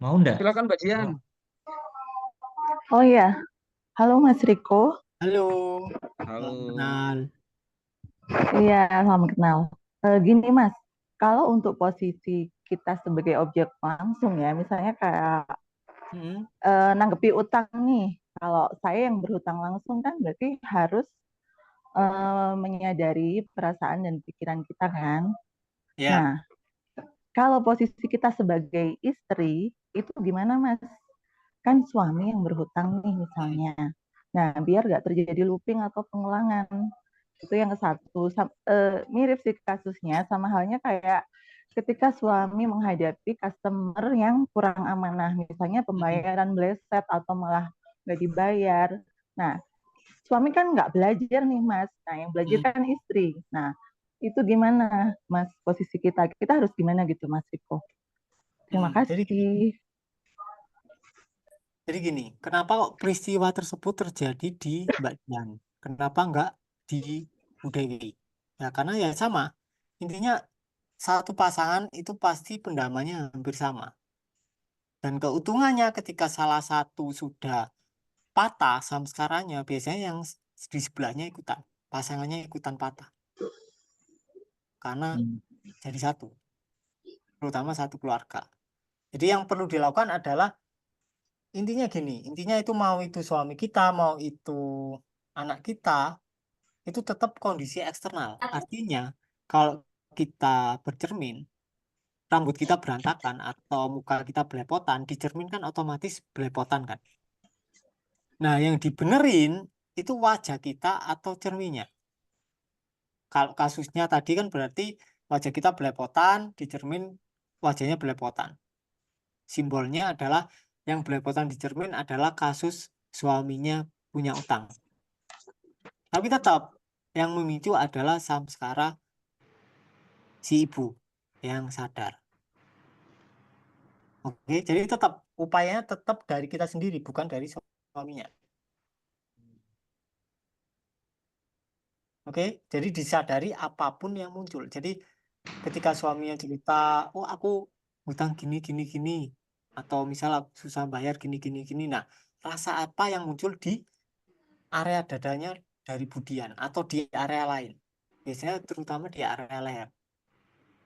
Mau ndak? Silakan Mbak Jian. Oh iya, halo Mas Riko. Halo, salam Halo. kenal. Iya, salam kenal. Gini Mas, kalau untuk posisi kita sebagai objek langsung ya, misalnya kayak Hmm, nanggepi utang nih. Kalau saya yang berhutang langsung kan berarti harus menyadari perasaan dan pikiran kita kan. ya, Nah, kalau posisi kita sebagai istri, itu gimana Mas? Kan suami yang berhutang nih hmm, misalnya. Nah, biar nggak terjadi looping atau pengulangan. Itu yang ke satu. Mirip sih kasusnya, sama halnya kayak ketika suami menghadapi customer yang kurang amanah, misalnya hmm, pembayaran bleset atau malah nggak dibayar. Nah, suami kan nggak belajar nih, Mas. Nah, yang belajar hmm, kan istri. Nah, itu gimana, Mas, posisi kita? Kita harus gimana gitu, Mas Riko? Terima hmm. kasih. Jadi gini, kenapa kok peristiwa tersebut terjadi di Mbak Dian? Kenapa nggak di Bu Dewi? Ya karena ya sama. Intinya satu pasangan itu pasti pendamanya hampir sama. Dan keuntungannya ketika salah satu sudah patah samskaranya, biasanya yang di sebelahnya ikutan. Pasangannya ikutan patah. Karena Hmm. jadi satu, terutama satu keluarga. Jadi yang perlu dilakukan adalah intinya gini, intinya itu mau itu suami kita, mau itu anak kita, itu tetap kondisi eksternal. Artinya kalau kita bercermin, rambut kita berantakan atau muka kita belepotan, dicermin kan otomatis belepotan kan. Nah, yang dibenerin itu wajah kita atau cerminnya. Kalau kasusnya tadi kan berarti wajah kita belepotan, dicermin wajahnya belepotan. Simbolnya adalah yang belepotan di cermin adalah kasus suaminya punya utang. Tapi tetap yang memicu adalah samskara si ibu yang sadar. Oke, jadi tetap upayanya tetap dari kita sendiri, bukan dari suaminya. Oke, jadi disadari apapun yang muncul. Jadi ketika suaminya cerita, oh aku hutang gini gini gini, atau misal aku susah bayar gini gini gini. Nah, rasa apa yang muncul di area dadanya dari Budian atau di area lain. Biasanya terutama di area leher.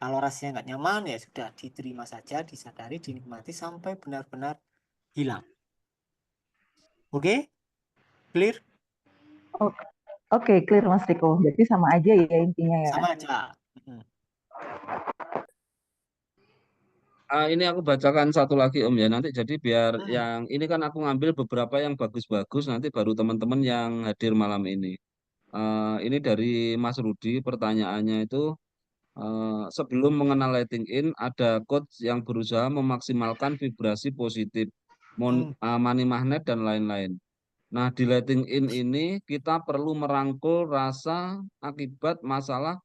Kalau rasanya nggak nyaman ya sudah diterima saja, disadari, dinikmati sampai benar-benar hilang. Oke, clear? Oke, clear Mas Riko. Jadi sama aja ya intinya ya. Sama aja. Mm. Ini aku bacakan satu lagi Om ya. Nanti jadi biar Hmm. yang ini kan aku ngambil beberapa yang bagus-bagus. Nanti baru teman-teman yang hadir malam ini. Ini dari Mas Rudi. Pertanyaannya itu sebelum mengenal letting in, ada coach yang berusaha memaksimalkan vibrasi positif, Hmm. money magnet dan lain-lain. Nah, di letting in ini kita perlu merangkul rasa akibat masalah.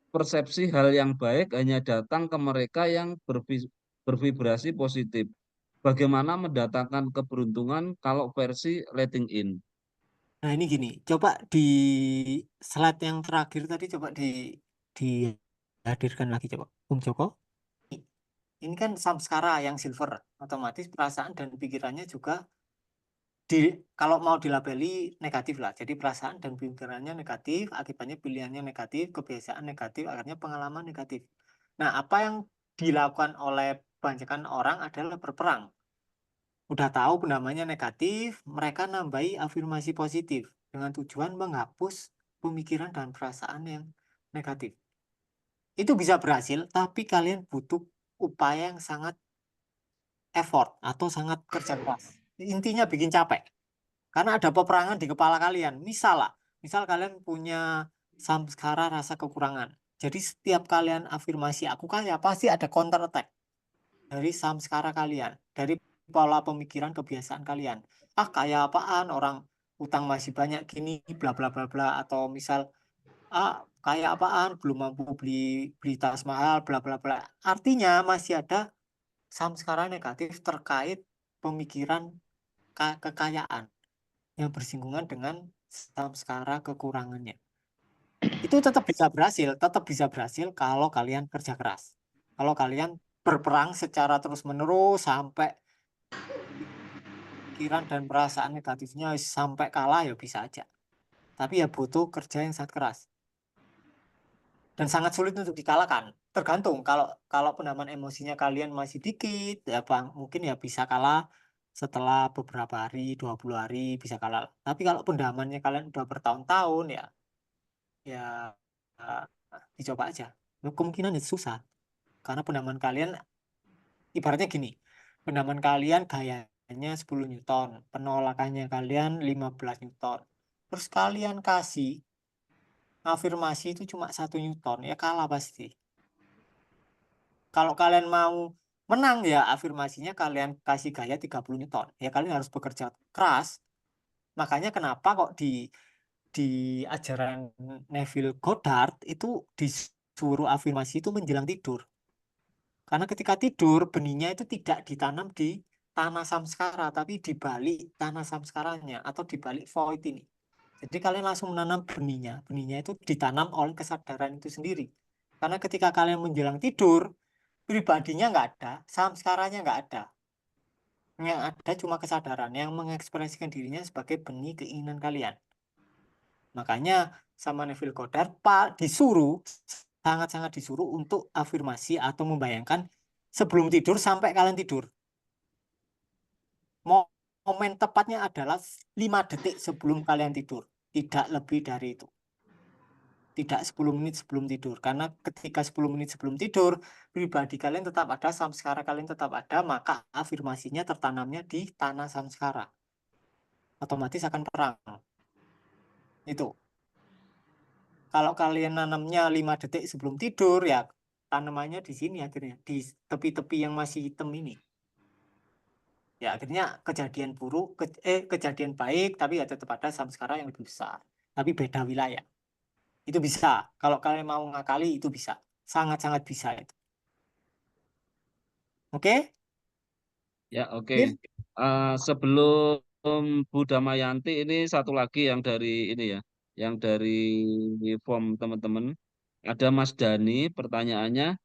Persepsi hal yang baik hanya datang ke mereka yang bervibrasi positif. Bagaimana mendatangkan keberuntungan kalau versi letting in? Nah ini gini, coba di slide yang terakhir tadi coba dihadirkan lagi coba, Bung Joko. Ini kan samskara yang silver, otomatis perasaan dan pikirannya juga di kalau mau dilabeli negatif lah. Jadi perasaan dan pikirannya negatif, akibatnya pilihannya negatif, kebiasaan negatif, akhirnya pengalaman negatif. Nah, apa yang dilakukan oleh kebanyakan orang adalah berperang. Udah tahu namanya negatif, mereka nambahi afirmasi positif dengan tujuan menghapus pemikiran dan perasaan yang negatif. Itu bisa berhasil, tapi kalian butuh upaya yang sangat effort atau sangat kerja keras. Intinya bikin capek. Karena ada peperangan di kepala kalian. Misal lah, misal kalian punya samskara rasa kekurangan. Jadi setiap kalian afirmasi aku kaya, pasti ada counter attack dari samskara kalian, dari pola pemikiran kebiasaan kalian. Ah, kaya apaan orang utang masih banyak gini, bla bla bla bla. Atau misal, ah, kaya apaan belum mampu beli beli tas mahal, bla bla bla. Artinya masih ada samskara negatif terkait pemikiran kekayaan yang bersinggungan dengan samskara kekurangannya. Itu tetap bisa berhasil kalau kalian kerja keras. Kalau kalian berperang secara terus-menerus sampai pikiran dan perasaan negatifnya sampai kalah ya bisa aja. Tapi ya butuh kerja yang sangat keras. Dan sangat sulit untuk dikalahkan. Tergantung kalau pendaman emosinya kalian masih dikit, ya Bang, mungkin ya bisa kalah setelah beberapa hari, 20 hari bisa kalah. Tapi kalau pendamannya kalian udah bertahun-tahun ya eh, dicoba aja. Kemungkinan itu susah karena pendaman kalian ibaratnya gini. Pendaman kalian gayanya 10 Newton, penolakannya kalian 15 Newton. Terus kalian kasih afirmasi itu cuma 1 Newton, ya kalah pasti. Kalau kalian mau menang ya afirmasinya kalian kasih gaya 30 Newton. Ya kalian harus bekerja keras. Makanya kenapa kok di ajaran Neville Goddard itu disuruh afirmasi itu menjelang tidur. Karena ketika tidur benihnya itu tidak ditanam di tanah samskara tapi di balik tanah samskaranya atau di balik void ini. Jadi kalian langsung menanam benihnya. Benihnya itu ditanam oleh kesadaran itu sendiri. Karena ketika kalian menjelang tidur, pribadinya nggak ada, samskaranya nggak ada. Yang ada cuma kesadaran yang mengekspresikan dirinya sebagai benih keinginan kalian. Makanya sama Neville Goddard disuruh, sangat-sangat disuruh untuk afirmasi atau membayangkan sebelum tidur sampai kalian tidur. Momen tepatnya adalah 5 detik sebelum kalian tidur. Tidak lebih dari itu. Tidak 10 menit sebelum tidur. Karena ketika 10 menit sebelum tidur, pribadi kalian tetap ada, samskara kalian tetap ada, maka afirmasinya tertanamnya di tanah samskara. Otomatis akan perang. Itu. Kalau kalian nanamnya 5 detik sebelum tidur, ya tanamannya di sini akhirnya. Di tepi-tepi yang masih hitam ini. Ya akhirnya kejadian buruk, kejadian baik, tapi ya tetap ada samskara yang lebih besar. Tapi beda wilayah. Itu bisa. Kalau kalian mau ngakali, itu bisa. Sangat-sangat bisa itu. Oke? Ya, oke. Clear? Sebelum Bu Damayanti ini satu lagi yang dari ini ya, yang dari form teman-teman. Ada Mas Dani, pertanyaannya,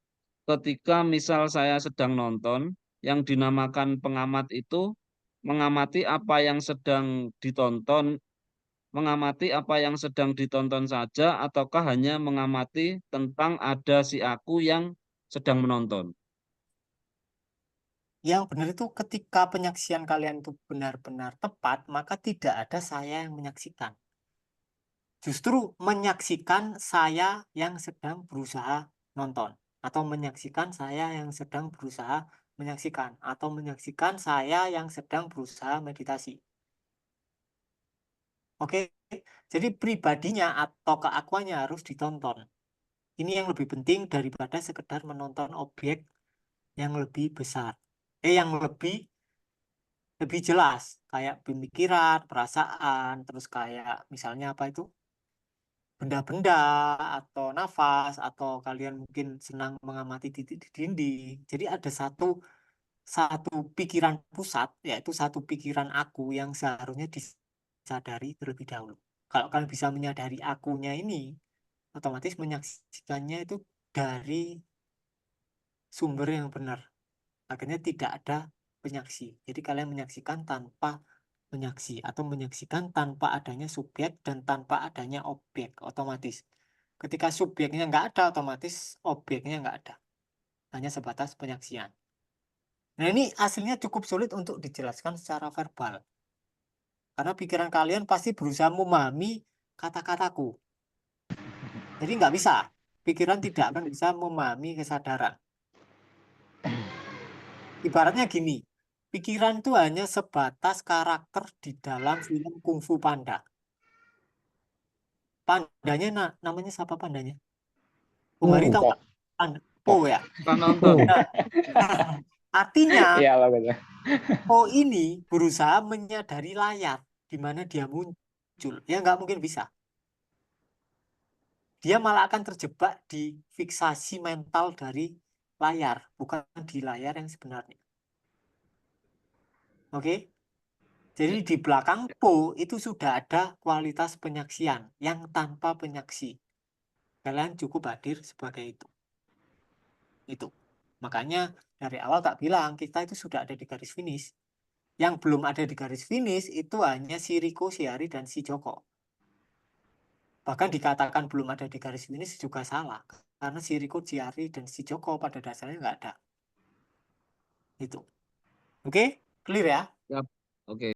ketika misal saya sedang nonton, yang dinamakan pengamat itu mengamati apa yang sedang ditonton, mengamati apa yang sedang ditonton saja, ataukah hanya mengamati tentang ada si aku yang sedang menonton? Yang benar itu ketika penyaksian kalian itu benar-benar tepat, maka tidak ada saya yang menyaksikan. Justru menyaksikan saya yang sedang berusaha nonton. Atau menyaksikan saya yang sedang berusaha menyaksikan. Atau menyaksikan saya yang sedang berusaha meditasi. Oke, jadi pribadinya atau keakuannya harus ditonton. Ini yang lebih penting daripada sekedar menonton objek yang lebih besar. Yang lebih jelas. Kayak pemikiran, perasaan, terus kayak misalnya apa itu? Benda-benda atau nafas atau kalian mungkin senang mengamati titik di dinding. Jadi ada satu pikiran pusat, yaitu satu pikiran aku yang seharusnya disadari terlebih dahulu. Kalau kalian bisa menyadari akunya ini, otomatis menyaksikannya itu dari sumber yang benar. Akhirnya tidak ada penyaksi. Jadi kalian menyaksikan tanpa menyaksi atau menyaksikan tanpa adanya subjek dan tanpa adanya objek otomatis. Ketika subjeknya nggak ada, otomatis objeknya nggak ada. Hanya sebatas penyaksian. Nah ini hasilnya cukup sulit untuk dijelaskan secara verbal. Karena pikiran kalian pasti berusaha memahami kata-kataku. Jadi nggak bisa. Pikiran tidak akan bisa memahami kesadaran. Ibaratnya gini, pikiran itu hanya sebatas karakter di dalam film Kung Fu Panda. Pandanya namanya siapa pandanya? Bung Hari tahu nggak? Po Po. ya. Kan nonton. Nah, artinya Iya lah betul. Po ini berusaha menyadari layar di mana dia muncul. Ya nggak mungkin bisa. Dia malah akan terjebak di fiksasi mental dari layar, bukan di layar yang sebenarnya. Oke? Jadi di belakang Po itu sudah ada kualitas penyaksian yang tanpa penyaksi. Kalian cukup hadir sebagai itu. Itu. Makanya Dari awal tak bilang kita itu sudah ada di garis finish. Yang belum ada di garis finish itu hanya si Riko, si Hari, dan si Joko. Bahkan dikatakan belum ada di garis finish juga salah. Karena si Riko, si Hari, dan si Joko pada dasarnya nggak ada. Itu. Oke? Clear ya? Siap. Oke.